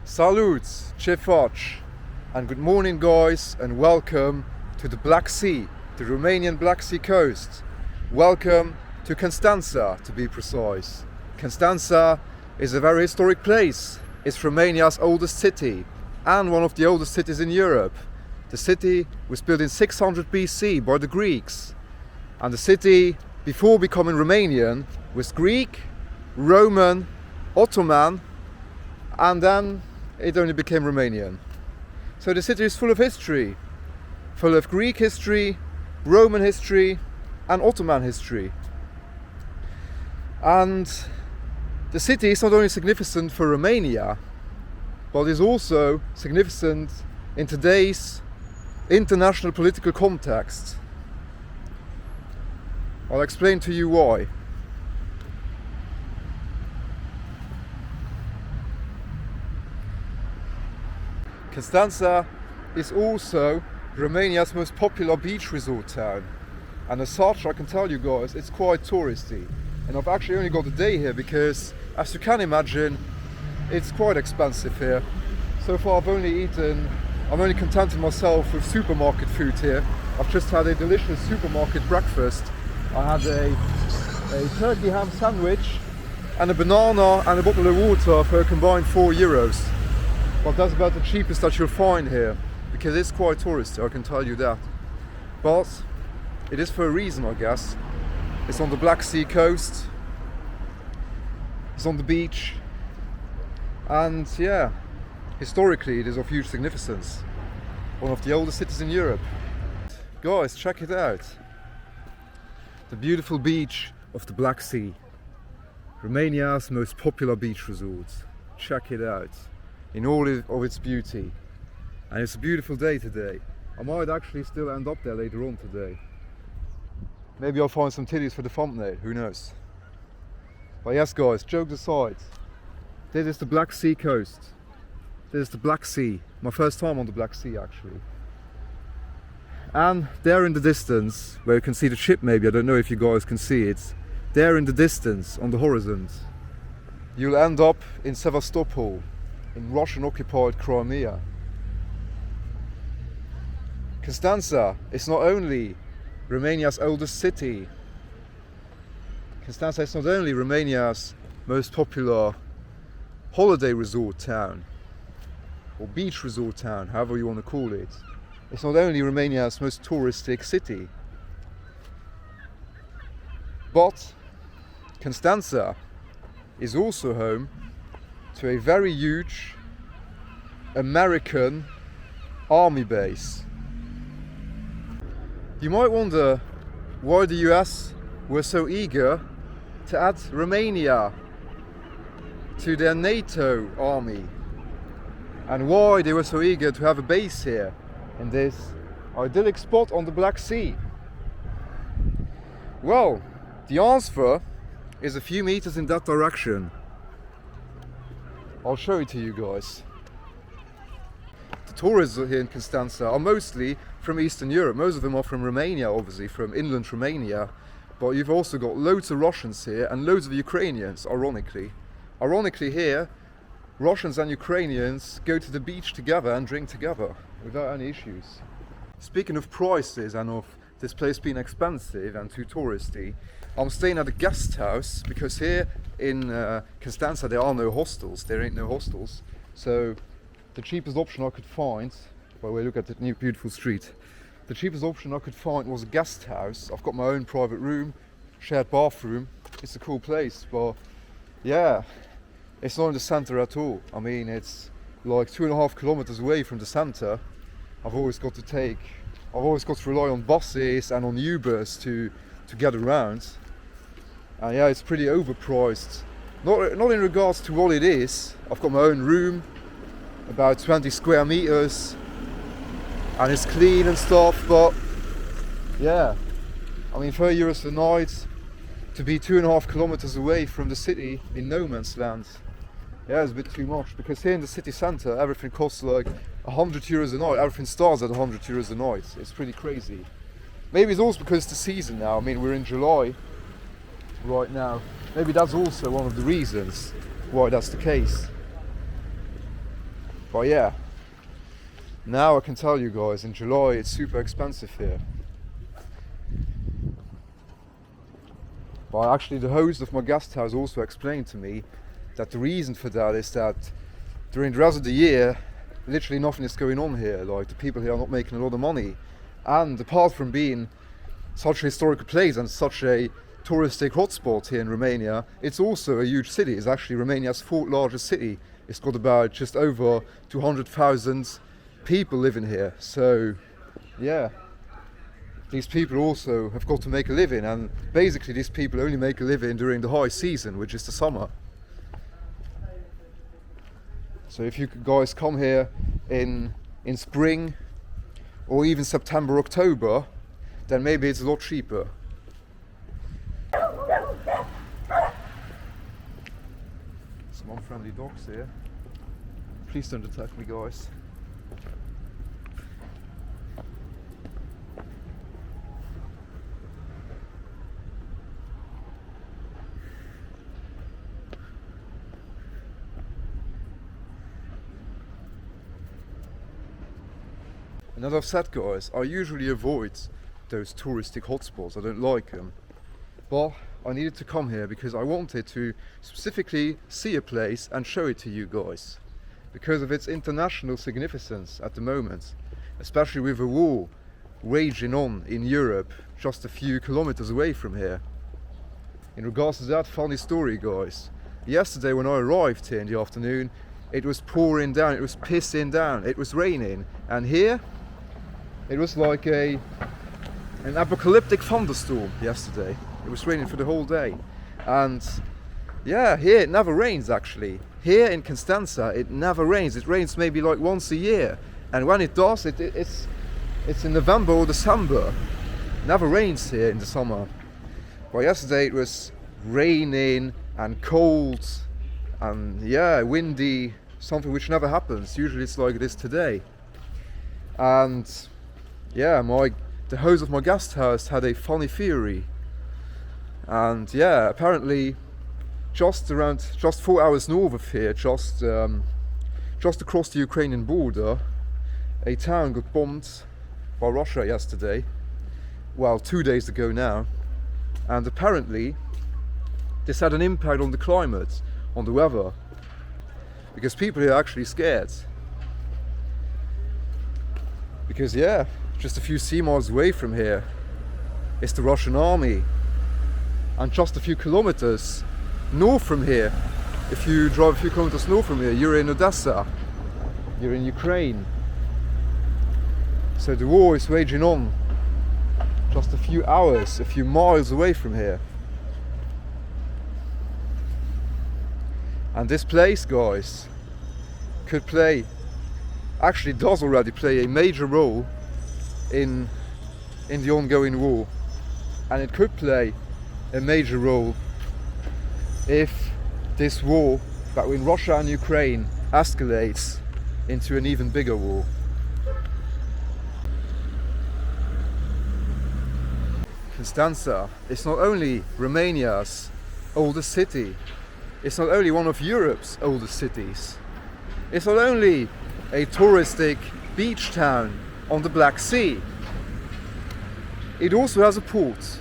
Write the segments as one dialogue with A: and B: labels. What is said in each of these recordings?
A: Salut, ce faci? And good morning guys, and welcome to the Black Sea, the Romanian Black Sea coast. Welcome to Constanza, to be precise. Constanza is a very historic place. It's Romania's oldest city and one of the oldest cities in Europe. The city was built in 600 BC by the Greeks, and the city before becoming Romanian was Greek, Roman, Ottoman, and then it only became Romanian. So the city is full of history, full of Greek history, Roman history and Ottoman history. And the city is not only significant for Romania, but is also significant in today's international political context. I'll explain to you why. Constanza is also Romania's most popular beach resort town, and as such I can tell you guys it's quite touristy, and I've actually only got a day here because, as you can imagine, it's quite expensive here. So far I'm only contented myself with supermarket food here. I've just had a delicious supermarket breakfast. I had a turkey ham sandwich and a banana and a bottle of water for a combined €4. But that's about the cheapest that you'll find here, because it's quite touristy, I can tell you that. But it is for a reason, I guess. It's on the Black Sea coast, it's on the beach, and yeah, historically it is of huge significance. One of the oldest cities in Europe. Guys, check it out. The beautiful beach of the Black Sea. Romania's most popular beach resort. Check it out in all of its beauty. And it's a beautiful day today. I might actually still end up there later on today. Maybe I'll find some titties for the thumbnail, who knows. But yes guys, jokes aside, this is the Black Sea coast. This is the Black Sea, my first time on the Black Sea actually. And there in the distance, where you can see the ship maybe, I don't know if you guys can see it, there in the distance on the horizon, you'll end up in Sevastopol, in Russian-occupied Crimea. Constanza is not only Romania's oldest city. Constanza is not only Romania's most popular holiday resort town, or beach resort town, however you want to call it. It's not only Romania's most touristic city, but Constanza is also home to a very huge American army base. You might wonder why the US were so eager to add Romania to their NATO army, and why they were so eager to have a base here in this idyllic spot on the Black Sea. Well, the answer is a few meters in that direction. I'll show it to you guys. The tourists here in Constanza are mostly from Eastern Europe. Most of them are from Romania, obviously, from inland Romania. But you've also got loads of Russians here and loads of Ukrainians, ironically. Ironically here, Russians and Ukrainians go to the beach together and drink together without any issues. Speaking of prices and of this place being expensive and too touristy, I'm staying at a guest house because here in Constanza there are no hostels, there ain't no hostels. So the cheapest option I could find, by the way, look at the new beautiful street. The cheapest option I could find was a guest house. I've got my own private room, shared bathroom. It's a cool place, but yeah, it's not in the center at all. I mean, it's like 2.5 kilometers away from the center. I've always got to rely on buses and on Ubers to get around. And yeah, it's pretty overpriced. Not in regards to what it is. I've got my own room, about 20 square meters, and it's clean and stuff, but yeah, I mean, €30 a night to be 2.5 kilometers away from the city in no man's land. Yeah, it's a bit too much, because here in the city centre everything costs like €100 a night. Everything starts at €100 a night. It's pretty crazy. Maybe it's also because it's the season now. I mean, we're in July right now. Maybe that's also one of the reasons why that's the case. But yeah, now I can tell you guys, in July it's super expensive here. But actually the host of my guest house also explained to me that the reason for that is that during the rest of the year literally nothing is going on here. Like, the people here are not making a lot of money, and apart from being such a historical place and such a touristic hotspot here in Romania, it's also a huge city. It's actually Romania's fourth largest city. It's got about just over 200,000 people living here. So yeah, these people also have got to make a living, and basically these people only make a living during the high season, which is the summer. So if you guys come here in spring or even September, October, then maybe it's a lot cheaper. Some unfriendly dogs here. Please don't attack me, guys. And as I've said, guys, I usually avoid those touristic hotspots. I don't like them. But I needed to come here because I wanted to specifically see a place and show it to you guys, because of its international significance at the moment, especially with a war raging on in Europe just a few kilometers away from here. In regards to that funny story, guys, yesterday when I arrived here in the afternoon, it was pouring down, it was pissing down, it was raining, and here it was like an apocalyptic thunderstorm yesterday. It was raining for the whole day. And yeah, here it never rains actually. Here in Constanza it never rains. It rains maybe like once a year. And when it does, it's in November or December. It never rains here in the summer. But yesterday it was raining and cold and yeah, windy, something which never happens. Usually it's like this today. And yeah, the host of my guest house had a funny theory. And yeah, apparently just 4 hours north of here, just across the Ukrainian border, a town got bombed by Russia yesterday. Well, 2 days ago now. And apparently this had an impact on the climate, on the weather, because people are actually scared. Because yeah, just a few sea miles away from here is the Russian army, and just a few kilometers north from here, if you drive a few kilometers north from here, you're in Odessa, you're in Ukraine. So the war is raging on just a few hours, a few miles away from here. And this place, guys, could play, actually does already play a major role in the ongoing war, and it could play a major role if this war between Russia and Ukraine escalates into an even bigger war. Constanza is not only Romania's oldest city, it's not only one of Europe's oldest cities, it's not only a touristic beach town on the Black Sea, it also has a port,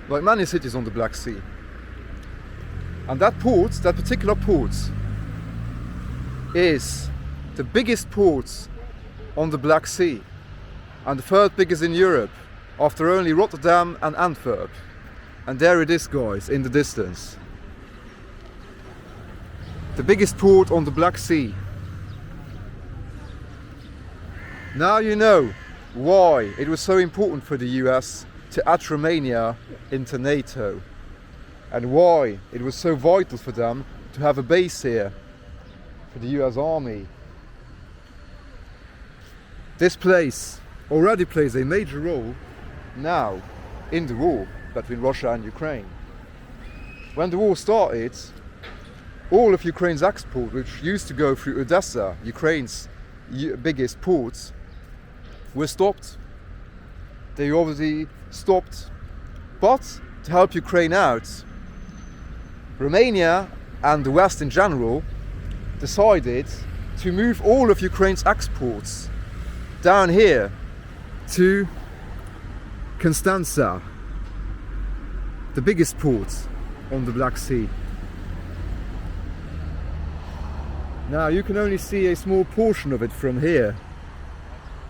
A: like many cities on the Black Sea. And that port, that particular port, is the biggest port on the Black Sea and the third biggest in Europe, after only Rotterdam and Antwerp. And there it is, guys, in the distance. The biggest port on the Black Sea. Now you know why it was so important for the US to add Romania into NATO, and why it was so vital for them to have a base here for the US Army. This place already plays a major role now in the war between Russia and Ukraine. When the war started, all of Ukraine's export, which used to go through Odessa, Ukraine's biggest port, were stopped. They obviously stopped. But to help Ukraine out, Romania and the West in general decided to move all of Ukraine's exports down here to Constanza, the biggest port on the Black Sea. Now you can only see a small portion of it from here,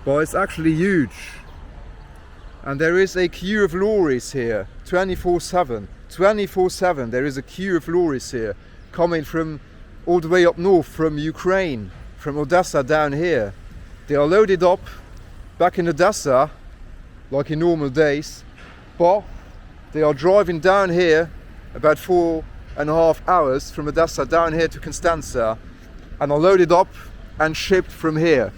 A: but it's actually huge. And there is a queue of lorries here, 24/7. 24/7 there is a queue of lorries here, coming from all the way up north from Ukraine, from Odessa down here. They are loaded up back in Odessa, like in normal days, but they are driving down here about 4.5 hours from Odessa down here to Constanza, and are loaded up and shipped from here.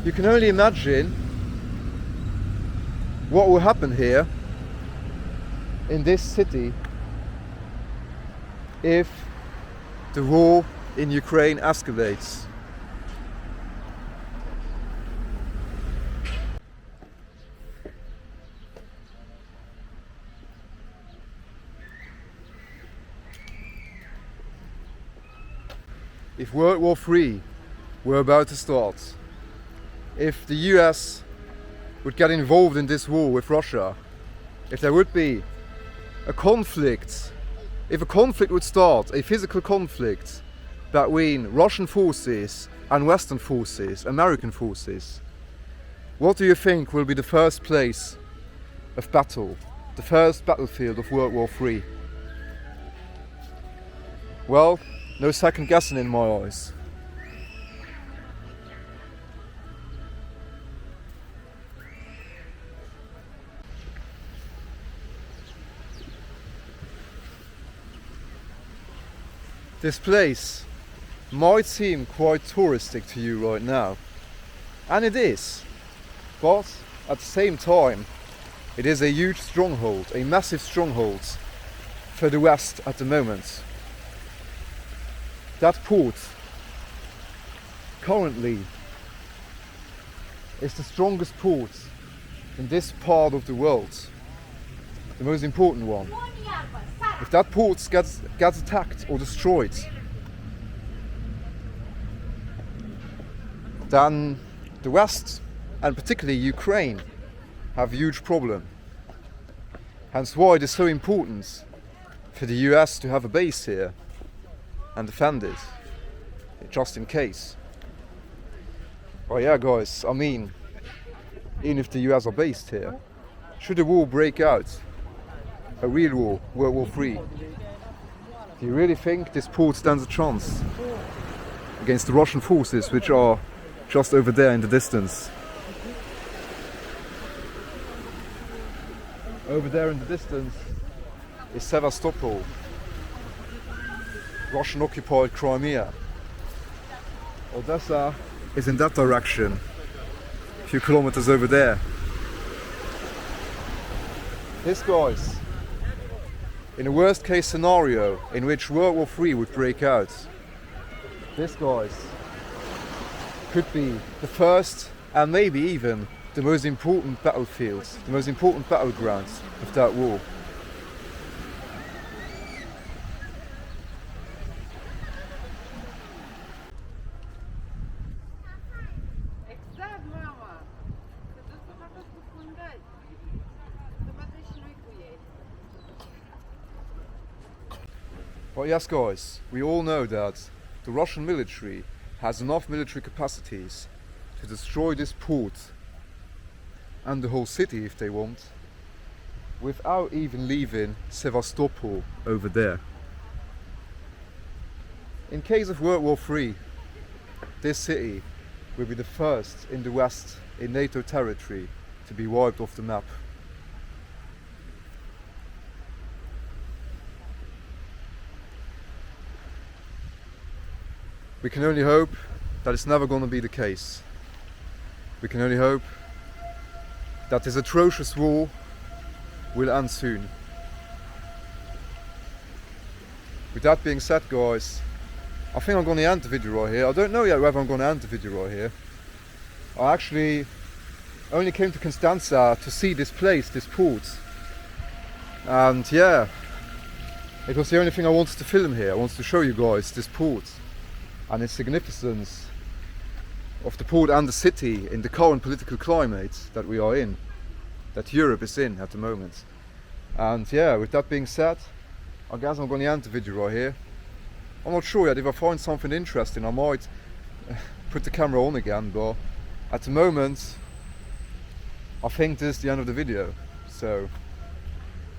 A: You can only imagine what will happen here in this city if the war in Ukraine escalates. If World War III were about to start, if the US would get involved in this war with Russia, if there would be a conflict, if a conflict would start, a physical conflict between Russian forces and Western forces, American forces, what do you think will be the first place of battle, the first battlefield of World War III? Well, no second guessing in my eyes. This place might seem quite touristic to you right now, and it is, but at the same time it is a huge stronghold, a massive stronghold for the West at the moment. That port currently is the strongest port in this part of the world, the most important one. If that port gets attacked or destroyed, then the West, and particularly Ukraine, have a huge problem. Hence why it is so important for the US to have a base here and defend it, just in case. Oh yeah, guys, I mean, even if the US are based here, should a war break out, a real war, World War III, do you really think this port stands a chance against the Russian forces, which are just over there in the distance? Over there in the distance is Sevastopol, Russian-occupied Crimea. Odessa is in that direction, a few kilometers over there. This, guys, in a worst case scenario in which World War III would break out, this, guys, could be the first and maybe even the most important battlefields, the most important battlegrounds of that war. But yes, guys, we all know that the Russian military has enough military capacities to destroy this port and the whole city if they want, without even leaving Sevastopol over there. In case of World War III, this city will be the first in the West in NATO territory to be wiped off the map. We can only hope that it's never going to be the case. We can only hope that this atrocious war will end soon. With that being said, guys, I think I'm going to end the video right here. I don't know yet whether I'm going to end the video right here. I actually only came to Constanza to see this place, this port. And yeah, it was the only thing I wanted to film here. I wanted to show you guys this port. and its significance of the port and the city in the current political climate that we are in, that Europe is in at the moment. And yeah, with that being said, I guess I'm going to end the video right here. I'm not sure yet. If I find something interesting, I might put the camera on again, but at the moment I think this is the end of the video. So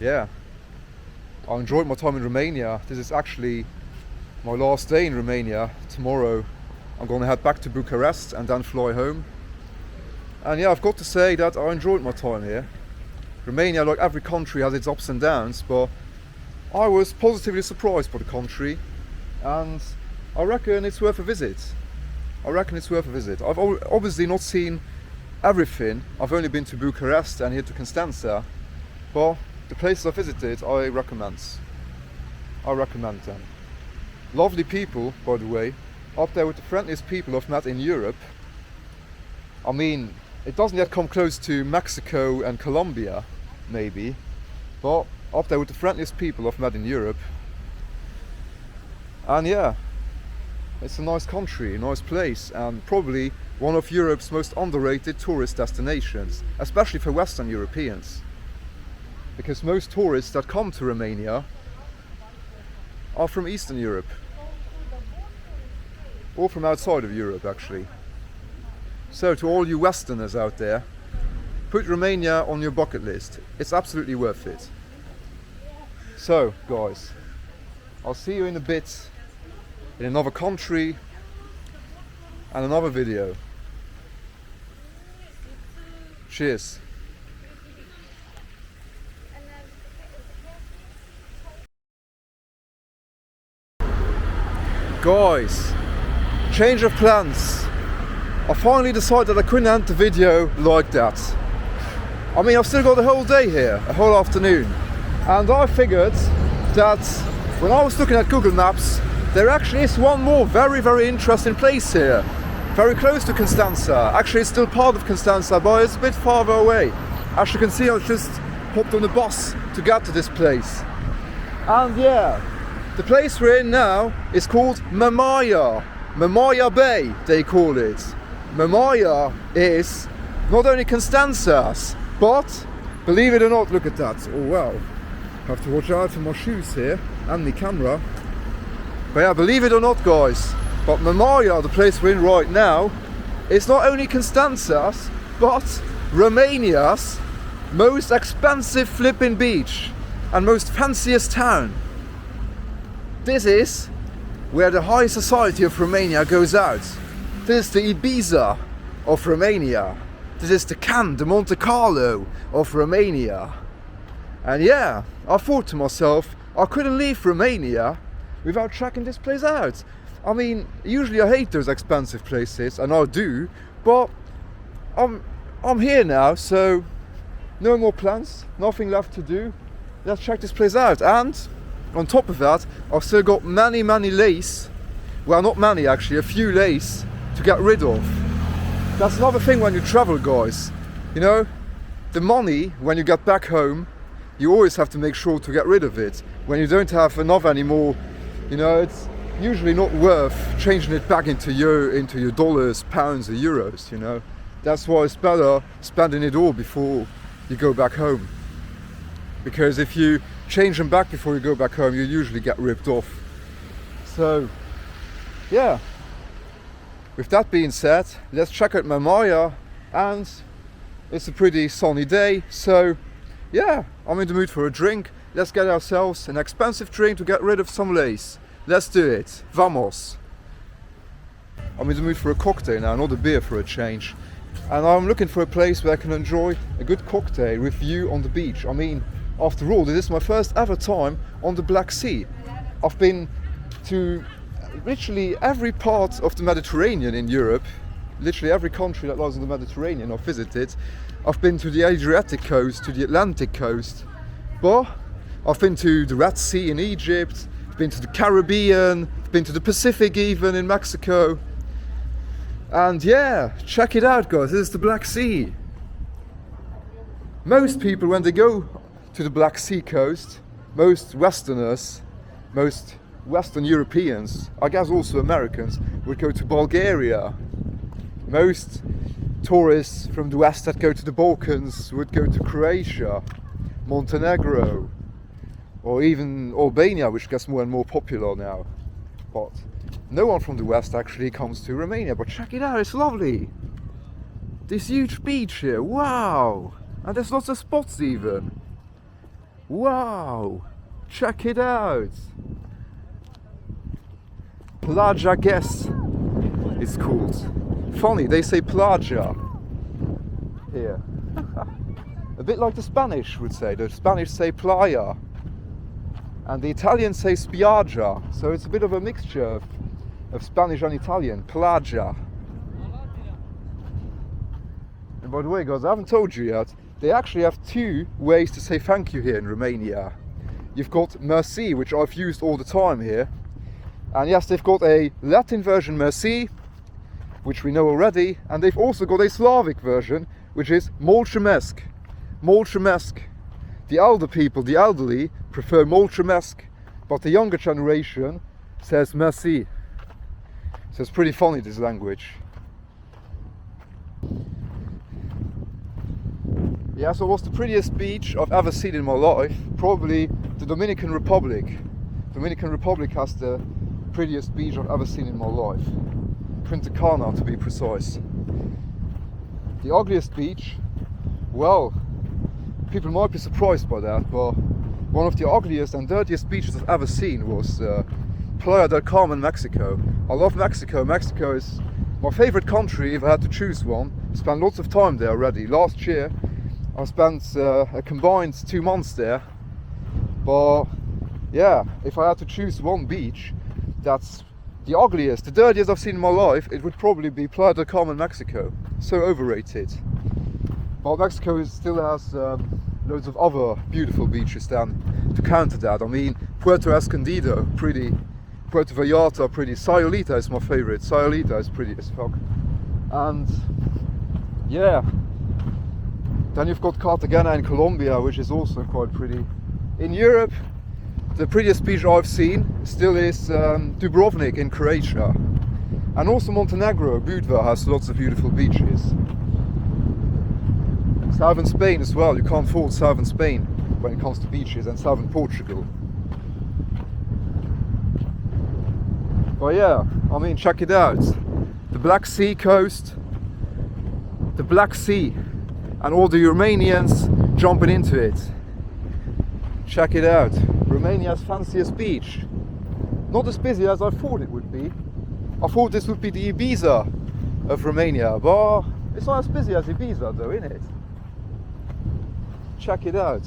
A: yeah, I enjoyed my time in Romania. This is actually my last day in Romania. Tomorrow I'm going to head back to Bucharest and then fly home. And yeah, I've got to say that I enjoyed my time here. Romania, like every country, has its ups and downs, but I was positively surprised by the country, and I reckon it's worth a visit. I've obviously not seen everything. I've only been to Bucharest and here to Constanza, but the places I visited, I recommend them. Lovely people, by the way, up there with the friendliest people I've met in Europe. I mean, it doesn't yet come close to Mexico and Colombia, maybe, but up there with the friendliest people I've met in Europe. And yeah, it's a nice country, a nice place, and probably one of Europe's most underrated tourist destinations, especially for Western Europeans. Because most tourists that come to Romania are from Eastern Europe, or from outside of Europe actually. So to all you Westerners out there, put Romania on your bucket list. It's absolutely worth it. So guys, I'll see you in a bit in another country and another video. Cheers. Guys, change of plans. I finally decided I couldn't end the video like that. I mean, I've still got the whole day here, a whole afternoon. And I figured that when I was looking at Google Maps, there actually is one more very, very interesting place here. Very close to Constanza. Actually, it's still part of Constanza, but it's a bit farther away. As you can see, I just hopped on the bus to get to this place. And yeah, the place we're in now is called Mamaia. Mamaia Bay, they call it. Mamaia is not only Constanza's, but believe it or not, look at that. Oh wow, I have to watch out for my shoes here and the camera. But yeah, believe it or not guys, but Mamaia, the place we're in right now, is not only Constanza's, but Romania's most expensive flipping beach and most fanciest town. This is where the high society of Romania goes out. This is the Ibiza of Romania. This is the Cannes, the Monte Carlo of Romania. And yeah, I thought to myself, I couldn't leave Romania without checking this place out. I mean, usually I hate those expensive places, and I do, but I'm here now, so no more plans, nothing left to do. Let's check this place out. And on top of that, I've still got many lays, well not many actually, a few lays to get rid of. That's another thing when you travel guys, you know, the money when you get back home, you always have to make sure to get rid of it. When you don't have enough anymore, you know, it's usually not worth changing it back into your dollars, pounds or euros, you know. That's why it's better spending it all before you go back home. Because if you change them back before you go back home, you usually get ripped off. So yeah, with that being said, let's check out Mamaia, and it's a pretty sunny day, so yeah, I'm in the mood for a drink. Let's get ourselves an expensive drink to get rid of some lace. Let's do it. Vamos. I'm in the mood for a cocktail now, not a beer for a change. And I'm looking for a place where I can enjoy a good cocktail with view on the beach. I mean, after all, this is my first ever time on the Black Sea. I've been to literally every part of the Mediterranean in Europe, literally every country that lies on the Mediterranean I've visited. I've been to the Adriatic coast, to the Atlantic coast, but I've been to the Red Sea in Egypt, I've been to the Caribbean, I've been to the Pacific even in Mexico. And yeah, check it out guys, this is the Black Sea. Most people when they go to the Black Sea coast, most Westerners, most Western Europeans, I guess also Americans, would go to Bulgaria. Most tourists from the West that go to the Balkans would go to Croatia, Montenegro, or even Albania, which gets more and more popular now. But no one from the West actually comes to Romania. But check it out, it's lovely. This huge beach here, wow! And there's lots of spots even. Wow! Check it out! Plaja Guess it's called. Funny, they say plaja here. A bit like the Spanish would say. The Spanish say playa. And the Italians say spiaggia. So it's a bit of a mixture of Spanish and Italian. Plaja. And by the way, guys, I haven't told you yet, they actually have two ways to say thank you here in Romania. You've got merci, which I've used all the time here. And yes, they've got a Latin version merci, which we know already. And they've also got a Slavic version, which is mulțumesc. Mulțumesc. The elder people, the elderly, prefer mulțumesc, but the younger generation says merci. So it's pretty funny, this language. Yeah, so what's the prettiest beach I've ever seen in my life? Probably the Dominican Republic. Dominican Republic has the prettiest beach I've ever seen in my life. Punta Cana, to be precise. The ugliest beach, well, people might be surprised by that, but one of the ugliest and dirtiest beaches I've ever seen was Playa del Carmen, Mexico. I love Mexico. Mexico is my favorite country if I had to choose one. I spent lots of time there already. Last year I spent a combined 2 months there. But yeah, if I had to choose one beach that's the ugliest, the dirtiest I've seen in my life, it would probably be Playa del Carmen, Mexico. So overrated. But Mexico still has loads of other beautiful beaches then to counter that. I mean, Puerto Escondido, pretty. Puerto Vallarta, pretty. Sayulita is my favorite. Sayulita is pretty as fuck. And yeah, then you've got Cartagena in Colombia, which is also quite pretty. In Europe, the prettiest beach I've seen still is Dubrovnik in Croatia. And also Montenegro, Budva, has lots of beautiful beaches. Southern Spain as well, you can't fault Southern Spain when it comes to beaches, and Southern Portugal. But yeah, I mean, check it out. The Black Sea coast, the Black Sea, and all the Romanians jumping into it. Check it out. Romania's fanciest beach. Not as busy as I thought it would be. I thought this would be the Ibiza of Romania, but it's not as busy as Ibiza though, isn't it? Check it out.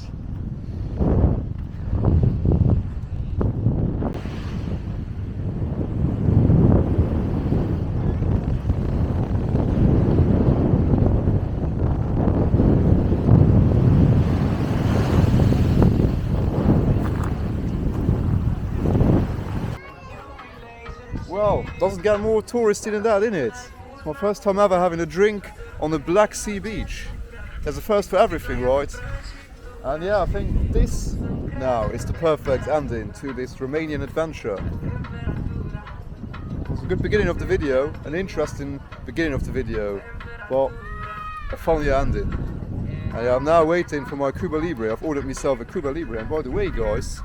A: Well, doesn't get more touristy than that, innit? It's my first time ever having a drink on a Black Sea beach. There's a first for everything, right? And yeah, I think this now is the perfect ending to this Romanian adventure. It was a good beginning of the video, an interesting beginning of the video, but a funny ending. And yeah, I'm now waiting for my Cuba Libre. I've ordered myself a Cuba Libre, and by the way guys,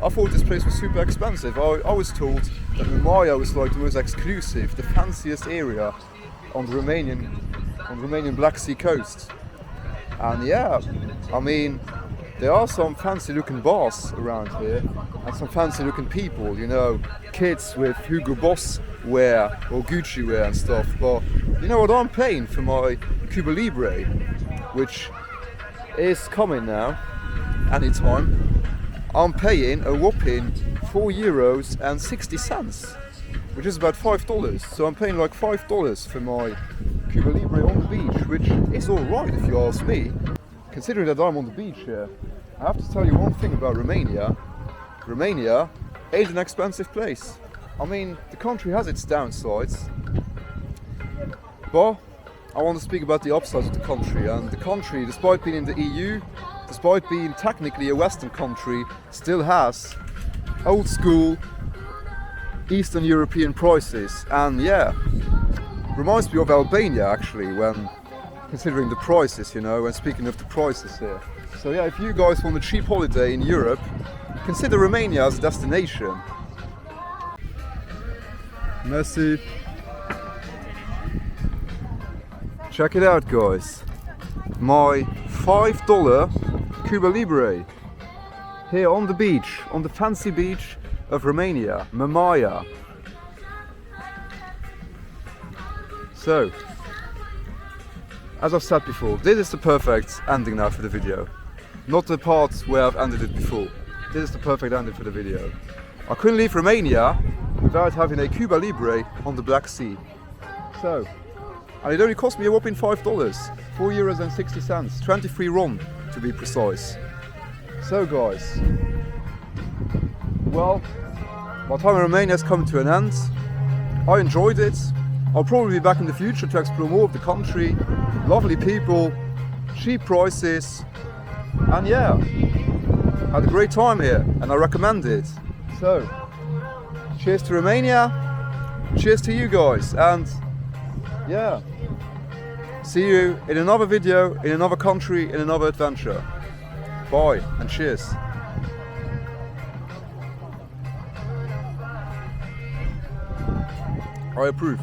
A: I thought this place was super expensive. I was told that Mamaia was like the most exclusive, the fanciest area on the Romanian Black Sea coast. And yeah, I mean, there are some fancy looking bars around here and some fancy looking people, you know, kids with Hugo Boss wear or Gucci wear and stuff. But you know what I'm paying for my Cuba Libre, which is coming now, anytime. I'm paying a whopping €4.60, which is about $5. So I'm paying like $5 for my Cuba Libre on the beach, which is alright if you ask me. Considering that I'm on the beach here, I have to tell you one thing about Romania. Romania is an expensive place. I mean, the country has its downsides, but I want to speak about the upsides of the country. And the country, despite being in the EU, despite being technically a Western country, still has old school, Eastern European prices, and yeah, reminds me of Albania actually when considering the prices, you know, and speaking of the prices here. So yeah, if you guys want a cheap holiday in Europe, consider Romania as a destination. Merci. Check it out, guys. My $5 Cuba Libre here on the beach, on the fancy beach of Romania, Mamaia. So, as I've said before, this is the perfect ending now for the video. Not the part where I've ended it before. This is the perfect ending for the video. I couldn't leave Romania without having a Cuba Libre on the Black Sea. So, and it only cost me a whopping $5, €4.60, 23 RON to be precise. So guys, well, my time in Romania has come to an end. I enjoyed it. I'll probably be back in the future to explore more of the country. Lovely people, cheap prices, and yeah, had a great time here and I recommend it. So, cheers to Romania, cheers to you guys, and yeah, see you in another video, in another country, in another adventure. Bye and cheers. I approve.